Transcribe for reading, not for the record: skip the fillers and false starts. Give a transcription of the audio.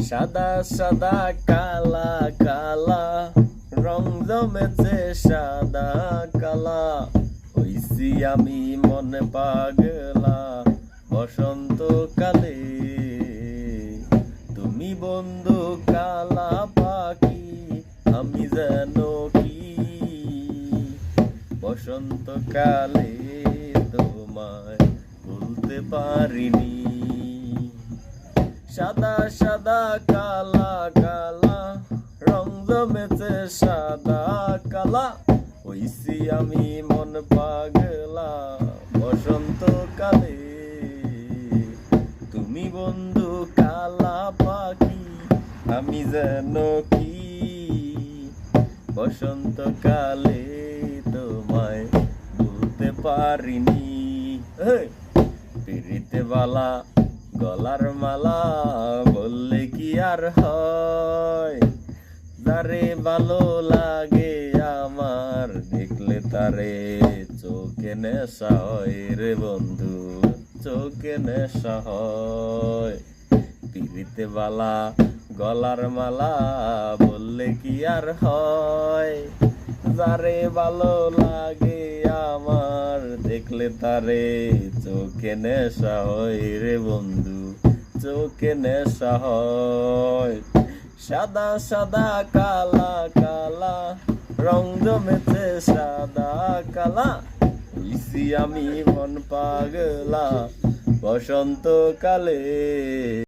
সাদা সাদা কালা কালা রং জমেছে সাদা কালা হইছি আমি মনে পাগলা বসন্ত কালে তুমি বন্ধু কালা পাখি আমি যেন কি বসন্ত কালে তোমায় ভুলতে পারিনি সাদা সাদা কালা কালা রং জমেছে সাদা কালা হইছি আমি মন পাগলা বসন্ত কালে তুমি বন্ধু কালা পাখি আমি যেন কি বসন্ত কালে তোমায় ভুলতে পারিনি পিরিতে বালা গলার মালা বললে কি আর হয় যারে ভালো লাগে আমার দেখলে তারে চোখে নেশা হয় রে বন্ধু চোখে নেশা হয় পিরিতে বালা গলার মালা বললে কি আর হয় যারে ভালো লাগে আমার দেখলে তারে চোখে নেশা হয় রে বন্ধু চোখে নেশা হয় সাদা সাদা কালা কালা রং জমেছে সাদা কালা হইছি আমি মন পাগলা বসন্ত কালে।